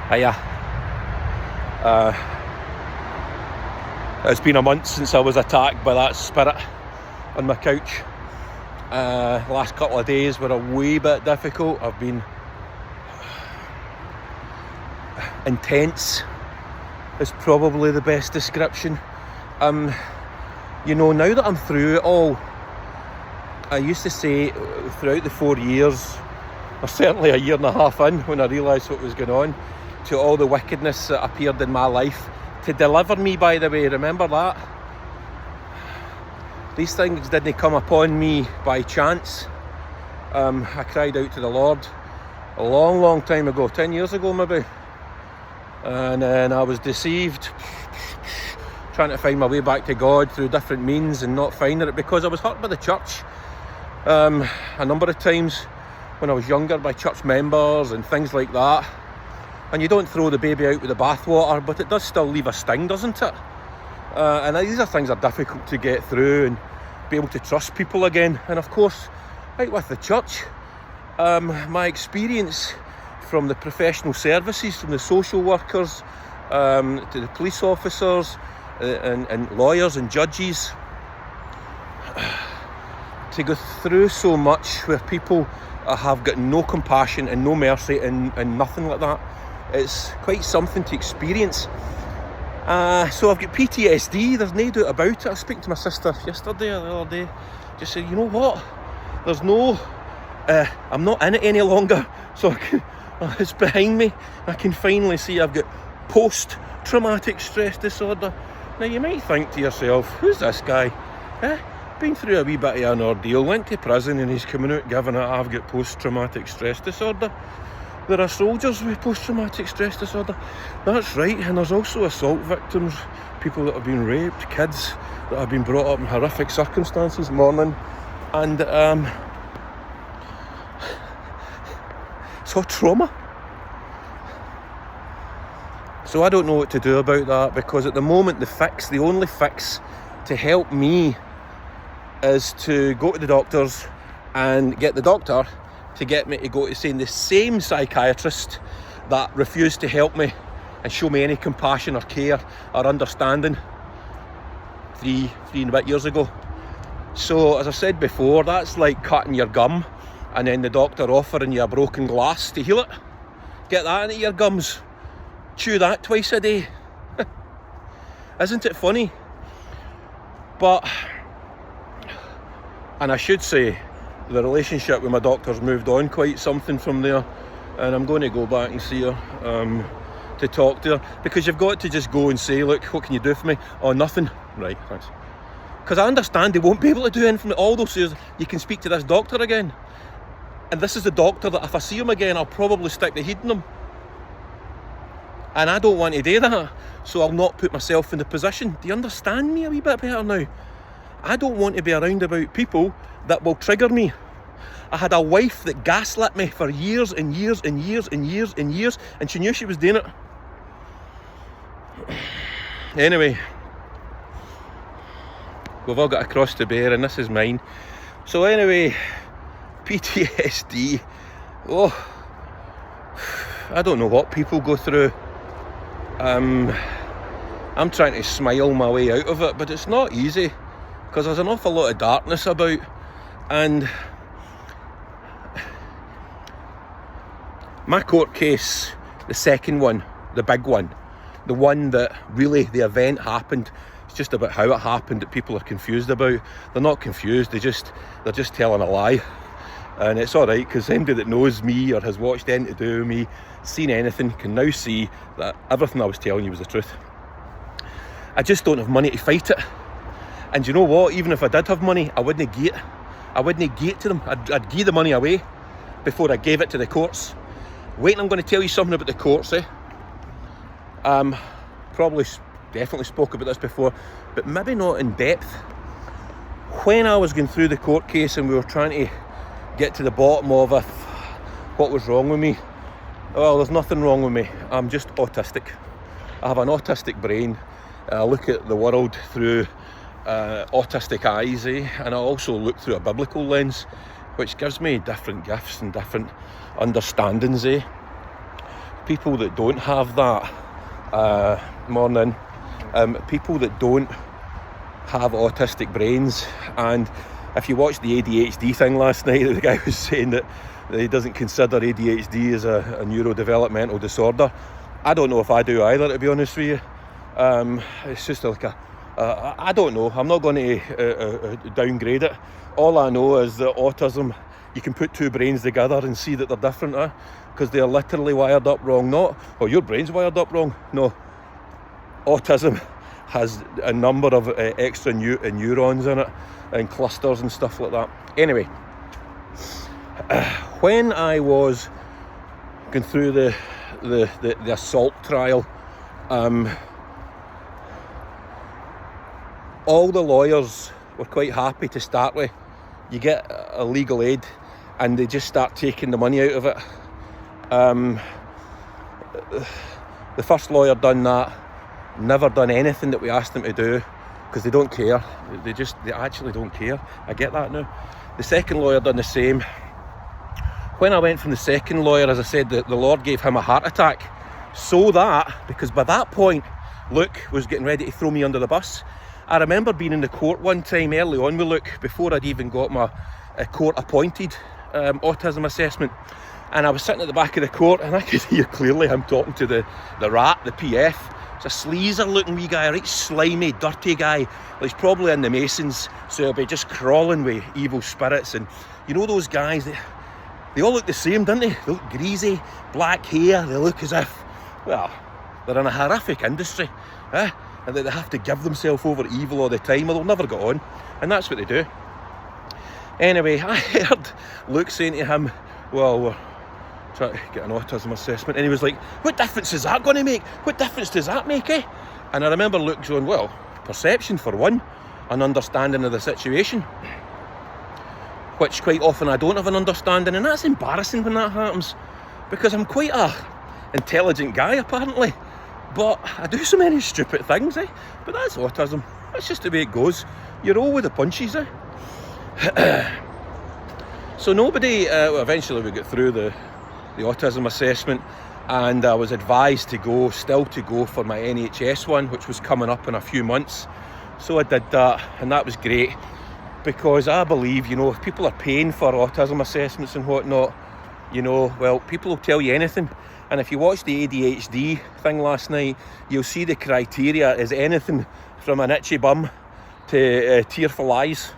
Hiya. It's been a month since I was attacked by that spirit on my couch. Last couple of days were a wee bit difficult. I've been intense is probably the best description. Now that I'm through it all, I used to say throughout the 4 years, or certainly a year and a half in, when I realised what was going on, to all the wickedness that appeared in my life to deliver me, by the way, remember that? These things didn't come upon me by chance. I cried out to the Lord a long time ago, 10 years ago maybe, and then I was deceived, trying to find my way back to God through different means and not finding it, because I was hurt by the church a number of times when I was younger, by church members and things like that. And you don't throw the baby out with the bathwater, but it does still leave a sting, doesn't it? And these are things that are difficult to get through and be able to trust people again. And of course, right with the church, my experience from the professional services, from the social workers to the police officers and lawyers and judges, to go through so much where people have got no compassion and no mercy and nothing like that. It's quite something to experience. So I've got PTSD, there's no doubt about it. I was speaking to my sister yesterday or the other day, just said, you know what, there's no, I'm not in it any longer, so it's behind me. I can finally see I've got post-traumatic stress disorder. Now you might think to yourself, who's this guy? Been through a wee bit of an ordeal, went to prison, and he's coming out giving it, I've got post-traumatic stress disorder. There are soldiers with post-traumatic stress disorder. That's right, and there's also assault victims, people that have been raped, kids that have been brought up in horrific circumstances, morning. And so trauma. So I don't know what to do about that, because at the moment the only fix to help me is to go to the doctors and get the doctor to get me to go to seeing the same psychiatrist that refused to help me and show me any compassion or care or understanding three and a bit years ago. So as I said before, that's like cutting your gum and then the doctor offering you a broken glass to heal it. Get that into your gums, chew that twice a day. Isn't it funny? But, and I should say, the relationship with my doctor's moved on quite something from there, and I'm going to go back and see her to talk to her, because you've got to just go and say, look, what can you do for me? Oh, nothing. Right, thanks. Because I understand they won't be able to do anything. All those says, you can speak to this doctor again, and this is the doctor that if I see him again, I'll probably stick the heat in him, and I don't want to do that, so I'll not put myself in the position. Do you understand me a wee bit better now? I don't want to be around about people that will trigger me. I had a wife that gaslit me for years and years and years and years and years, and she knew she was doing it. Anyway, we've all got a cross to bear, and this is mine. So anyway, PTSD. Oh, I don't know what people go through. I'm trying to smile my way out of it, but it's not easy, because there's an awful lot of darkness about. And my court case, the second one, the big one, the one that really the event happened, it's just about how it happened that people are confused about. They're not confused, they're just telling a lie. And it's alright, because anybody that knows me or has watched anything to do with me, seen anything, can now see that everything I was telling you was the truth. I just don't have money to fight it. And you know what, even if I did have money, I wouldn't give it to them. I'd give the money away before I gave it to the courts. Wait, I'm going to tell you something about the courts, definitely spoke about this before, but maybe not in depth. When I was going through the court case and we were trying to get to the bottom of what was wrong with me, well, there's nothing wrong with me. I'm just autistic. I have an autistic brain. I look at the world through autistic eyes, and I also look through a biblical lens, which gives me different gifts and different understandings. people that don't have that, morning, people that don't have autistic brains. And if you watched the ADHD thing last night, the guy was saying that he doesn't consider ADHD as a neurodevelopmental disorder. I don't know if I do either, to be honest with you. It's just like I don't know. I'm not going to downgrade it. All I know is that autism, you can put two brains together and see that they're different, because they're literally wired up wrong. Not, oh, your brain's wired up wrong. No, autism has a number of extra neurons in it and clusters and stuff like that. Anyway, when I was going through the assault trial, all the lawyers were quite happy to start with. You get a legal aid and they just start taking the money out of it. The first lawyer done that, never done anything that we asked them to do, because they don't care. They actually don't care. I get that now. The second lawyer done the same. When I went from the second lawyer, as I said, the Lord gave him a heart attack. So that, because by that point, Luke was getting ready to throw me under the bus. I remember being in the court one time early on with Luke, before I'd even got my court-appointed autism assessment. And I was sitting at the back of the court, and I could hear clearly him talking to the rat, the PF. It's a sleazer-looking wee guy, a right slimy, dirty guy. Well, he's probably in the Masons, so he'll be just crawling with evil spirits. And you know those guys, they all look the same, don't they? They look greasy, black hair. They look as if, well, they're in a horrific industry, and that they have to give themselves over to evil all the time, or they'll never get on. And that's what they do. Anyway, I heard Luke saying to him, well, we're trying to get an autism assessment. And he was like, what difference is that going to make? What difference does that make, eh? And I remember Luke going, well, perception for one, an understanding of the situation, which quite often I don't have an understanding. And that's embarrassing when that happens, because I'm quite a intelligent guy, apparently. But I do so many stupid things, eh? But that's autism. That's just the way it goes. You roll with the punches, eh? So nobody, eventually we got through the autism assessment, and I was advised still to go for my NHS one, which was coming up in a few months. So I did that, and that was great, because I believe, if people are paying for autism assessments and whatnot, well, people will tell you anything. And if you watch the ADHD thing last night, you'll see the criteria is anything from an itchy bum to tearful eyes.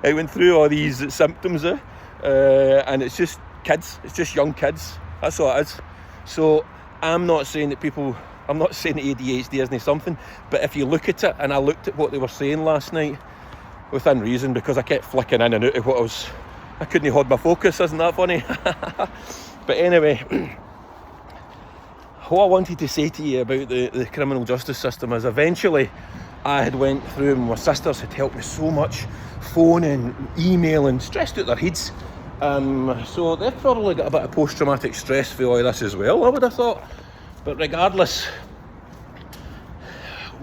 I went through all these symptoms, and it's just kids. It's just young kids. That's all it is. So I'm not saying that ADHD isn't something, but if you look at it, and I looked at what they were saying last night, within reason, because I kept flicking in and out of I couldn't hold my focus. Isn't that funny? But anyway, what I wanted to say to you about the criminal justice system is, eventually I had went through, and my sisters had helped me so much, phoning, emailing, stressed out their heads. So they've probably got a bit of post-traumatic stress for all this as well, I would have thought. But regardless,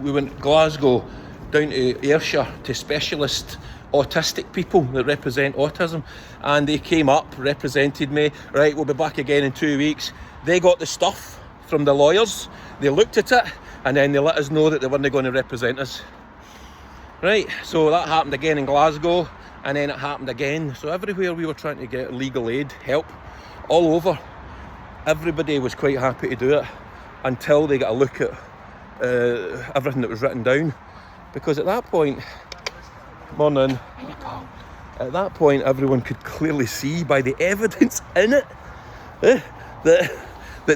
we went Glasgow down to Ayrshire to specialist autistic people that represent autism, and they came up, represented me. Right, we'll be back again in 2 weeks. They got the stuff from the lawyers, they looked at it, and then they let us know that they weren't going to represent us. Right, so that happened again in Glasgow, and then it happened again. So everywhere we were trying to get legal aid, help, all over, everybody was quite happy to do it, until they got a look at everything that was written down. Because at that point, at that point, everyone could clearly see by the evidence in it that they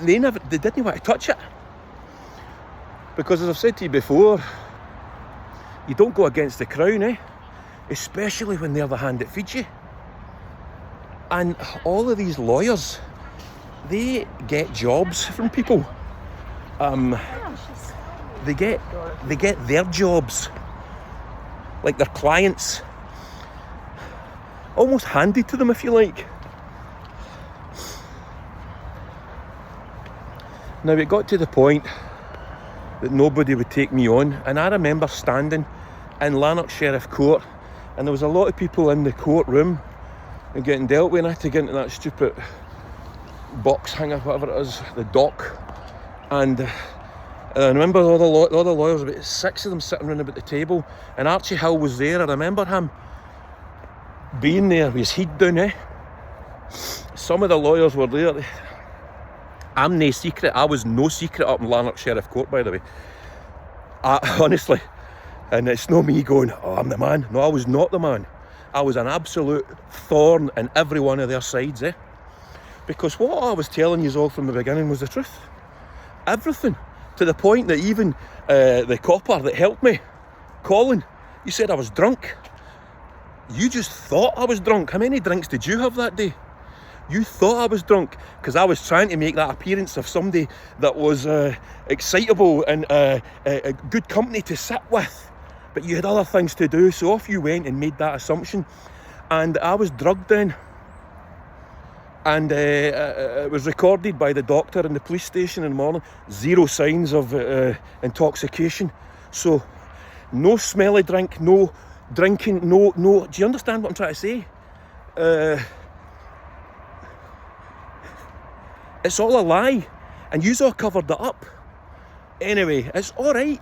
didn't want to touch it. Because as I've said to you before, you don't go against the crown, especially when they're the hand that feeds you. And all of these lawyers, they get jobs from people. They get their jobs, like their clients, almost handed to them, if you like. Now it got to the point that nobody would take me on, and I remember standing in Lanark Sheriff Court, and there was a lot of people in the courtroom and getting dealt with, and I had to get into that stupid box hanger, whatever it is, the dock. And I remember all the lawyers, about 6 of them sitting around about the table, and Archie Hill was there. I remember him being there with his head down, Some of the lawyers were there. I'm no secret. I was no secret up in Lanark Sheriff Court, by the way. Honestly. And it's not me going, oh, I'm the man. No, I was not the man. I was an absolute thorn in every one of their sides, Because what I was telling you all from the beginning was the truth. Everything. To the point that even the copper that helped me, Colin, you said I was drunk. You just thought I was drunk. How many drinks did you have that day? You thought I was drunk because I was trying to make that appearance of somebody that was excitable and a good company to sit with. But you had other things to do, so off you went and made that assumption. And I was drugged then. And it was recorded by the doctor in the police station in the morning. 0 signs of intoxication. So, no smelly drink, no drinking, no. Do you understand what I'm trying to say? It's all a lie. And you've all covered it up. Anyway, it's alright.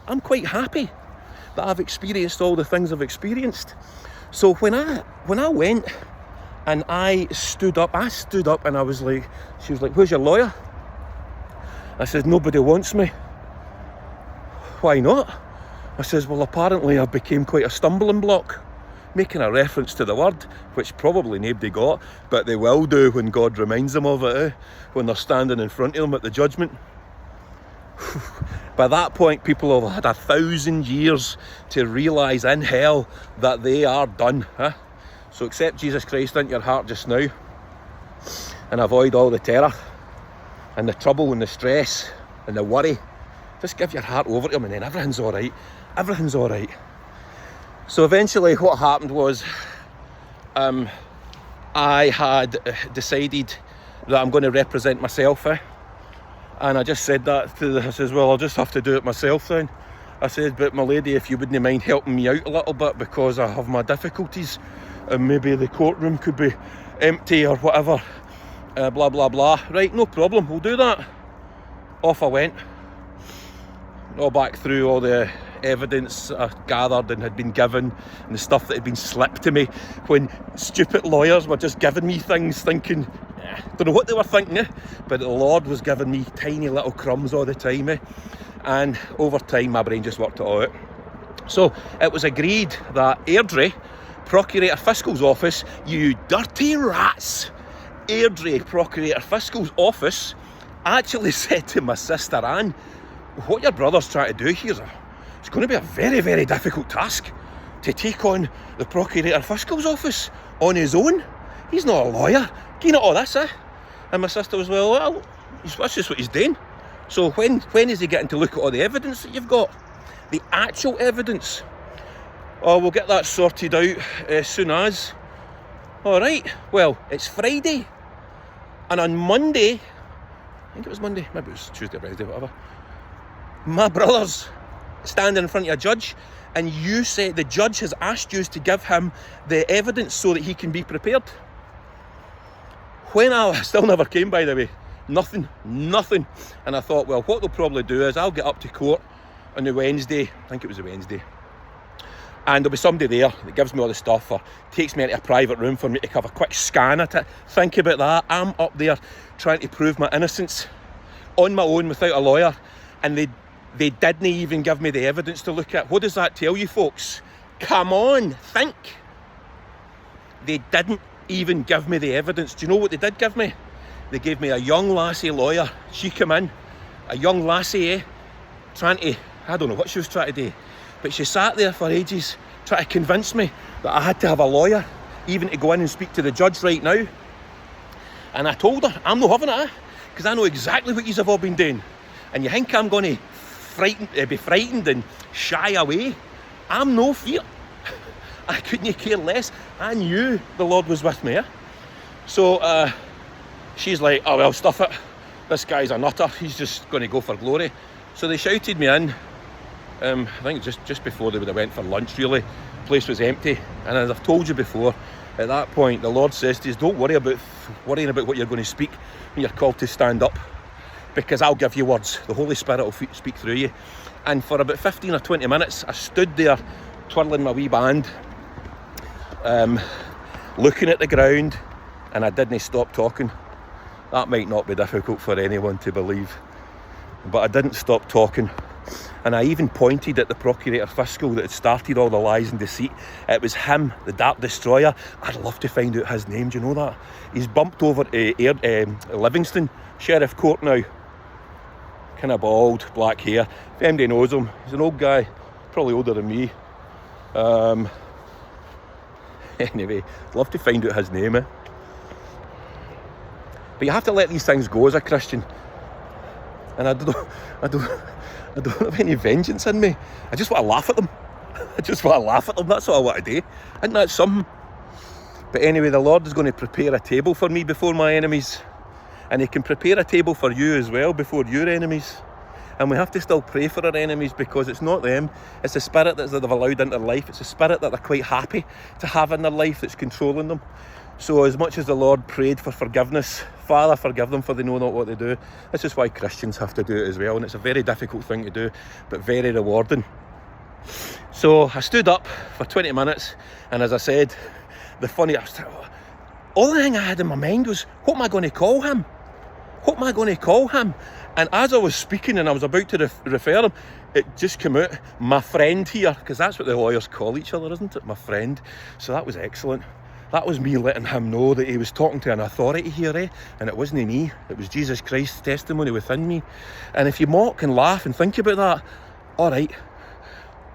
I'm quite happy that I've experienced all the things I've experienced. So when I went and I stood up and I was like, she was like, where's your lawyer? I said, nobody wants me. Why not? I says, well, apparently I became quite a stumbling block, making a reference to the word, which probably nobody got, but they will do when God reminds them of it, when they're standing in front of them at the judgment. By that point, people have had 1,000 years to realise in hell that they are done. So accept Jesus Christ into your heart just now and avoid all the terror and the trouble and the stress and the worry. Just give your heart over to him and then everything's alright. Everything's alright. So eventually what happened was I had decided that I'm going to represent myself. And I just said that to I says, well, I'll just have to do it myself then. I said, but my lady, if you wouldn't mind helping me out a little bit because I have my difficulties and maybe the courtroom could be empty or whatever, blah, blah, blah. Right, no problem, we'll do that. Off I went. All back through all the evidence I gathered and had been given and the stuff that had been slipped to me when stupid lawyers were just giving me things thinking, don't know what they were thinking, but the Lord was giving me tiny little crumbs all the time, and over time my brain just worked it all out. So it was agreed that Airdrie, Procurator Fiscal's office, you dirty rats, Airdrie Procurator Fiscal's office actually said to my sister Anne, what your brother's trying to do here, it's going to be a very, very difficult task to take on the Procurator Fiscal's office on his own. He's not a lawyer. You know all this, And my sister was, well, that's just what he's doing. So when is he getting to look at all the evidence that you've got? The actual evidence. Oh, we'll get that sorted out as soon as. Alright, well, it's Friday. And on Monday, I think it was Monday, maybe it was Tuesday or Wednesday, whatever. My brother's standing in front of a judge, and you say the judge has asked you to give him the evidence so that he can be prepared. When I still never came, by the way, nothing. And I thought, well, what they'll probably do is I'll get up to court on the Wednesday, I think it was a Wednesday, and there'll be somebody there that gives me all the stuff or takes me into a private room for me to have a quick scan at it. Think about that. I'm up there trying to prove my innocence on my own without a lawyer, and they didn't even give me the evidence to look at. What does that tell you, folks? Come on, think. They didn't even give me the evidence. Do you know what they did give me? They gave me a young lassie lawyer. She came in, a young lassie, trying to, I don't know what she was trying to do, but she sat there for ages trying to convince me that I had to have a lawyer, even to go in and speak to the judge right now. And I told her, I'm not having it, because I know exactly what you've all been doing. And you think I'm going to be frightened and shy away? I'm no fear. I couldn't care less. I knew the Lord was with me. So she's like, oh well, stuff it. This guy's a nutter. He's just going to go for glory. So they shouted me in. I think just before they would have went for lunch, really. The place was empty. And as I've told you before, At that point, the Lord says to us, don't worry about worrying about what you're going to speak when you're called to stand up, because I'll give you words. The Holy Spirit will speak through you. And for about 15 or 20 minutes, I stood there twirling my wee band, looking at the ground, and I didn't stop talking. That might not be difficult for anyone to believe, but I didn't stop talking. And I even pointed at the Procurator Fiscal that had started all the lies and deceit. It was him, the Dark Destroyer. I'd love to find out his name, do you know that? He's bumped over to Livingston Sheriff Court now. Kind of bald, black hair. If anybody knows him, he's an old guy, probably older than me. Anyway, I'd love to find out his name. But you have to let these things go as a Christian. And I don't have any vengeance in me. I just want to laugh at them. That's all I want to do. Isn't that something? But anyway, the Lord is going to prepare a table for me before my enemies. And he can prepare a table for you as well before your enemies. And we have to still pray for our enemies, because it's not them. It's the spirit that they've allowed into their life. It's the spirit that they're quite happy to have in their life that's controlling them. So as much as the Lord prayed for forgiveness, Father, forgive them for they know not what they do. This is why Christians have to do it as well. And it's a very difficult thing to do, but very rewarding. So I stood up for 20 minutes. And as I said, only thing I had in my mind was, what am I going to call him? What am I going to call him? And as I was speaking and I was about to refer him, it just came out, my friend here, because that's what the lawyers call each other, isn't it? My friend. So that was excellent. That was me letting him know that he was talking to an authority here, and it wasn't me. It was Jesus Christ's testimony within me. And if you mock and laugh and think about that, all right,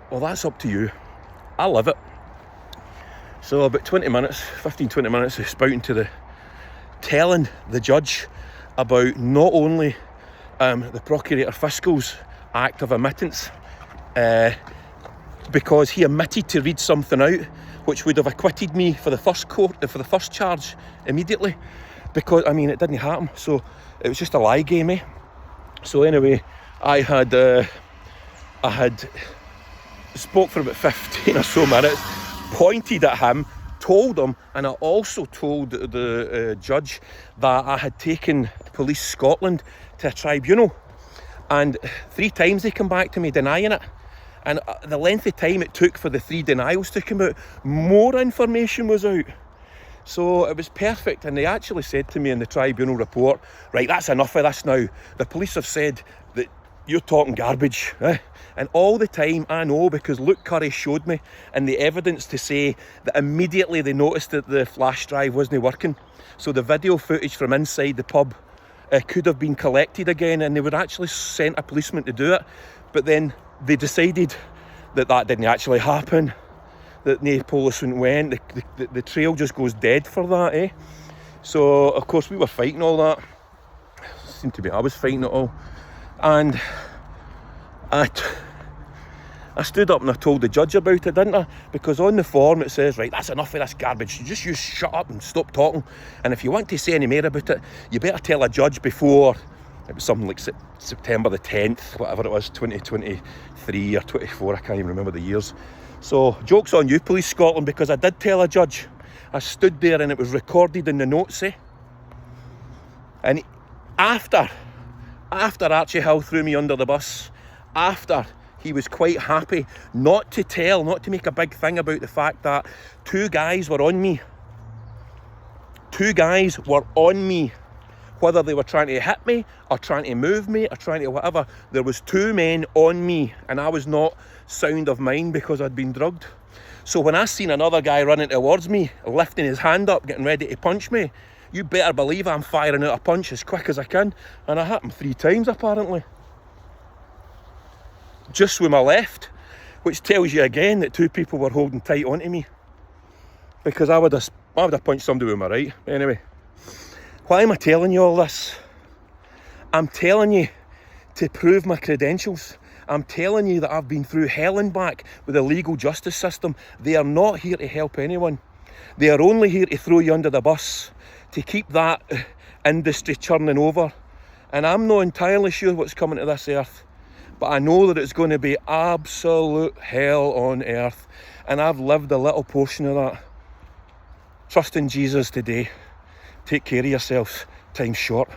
well, that's up to you. I love it. So about 15, 20 minutes of spouting telling the judge about not only the Procurator Fiscal's act of admittance, because he omitted to read something out which would have acquitted me for the first charge immediately, because I mean it didn't happen. So it was just a lie game, So anyway, I had spoke for about 15 or so minutes, pointed at him, told him, and I also told the judge that I had taken Police Scotland to a tribunal, and 3 times they come back to me denying it. And the length of time it took for the 3 denials to come out, more information was out. So it was perfect. And they actually said to me in the tribunal report, right, that's enough of this now. The police have said that you're talking garbage. And all the time I know, because Luke Curry showed me and the evidence to say that immediately they noticed that the flash drive wasn't working. So the video footage from inside the pub could have been collected again, and they would actually sent a policeman to do it. But then they decided that didn't actually happen, that no policeman went. The trail just goes dead for that, So of course we were fighting all that. It seemed to be I was fighting it all. And I stood up and I told the judge about it, didn't I? Because on the form it says, right, that's enough of this garbage. You shut up and stop talking. And if you want to say any more about it, you better tell a judge before, it was something like September the 10th, whatever it was, 2023 or 24, I can't even remember the years. So, joke's on you, Police Scotland, because I did tell a judge. I stood there and it was recorded in the notes, And after Archie Hill threw me under the bus, after he was quite happy not to make a big thing about the fact that 2 guys were on me. 2 guys were on me. Whether they were trying to hit me or trying to move me or trying to whatever, there was 2 men on me, and I was not sound of mind because I'd been drugged. So when I seen another guy running towards me, lifting his hand up, getting ready to punch me, you better believe I'm firing out a punch as quick as I can. And I hit him 3 times apparently. Just with my left, which tells you again that 2 people were holding tight onto me, because I would have punched somebody with my right. Anyway, why am I telling you all this? I'm telling you to prove my credentials. I'm telling you that I've been through hell and back with the legal justice system. They are not here to help anyone. They are only here to throw you under the bus, to keep that industry churning over. And I'm not entirely sure what's coming to this earth, but I know that it's going to be absolute hell on earth. And I've lived a little portion of that. Trust in Jesus today. Take care of yourselves. Time's short.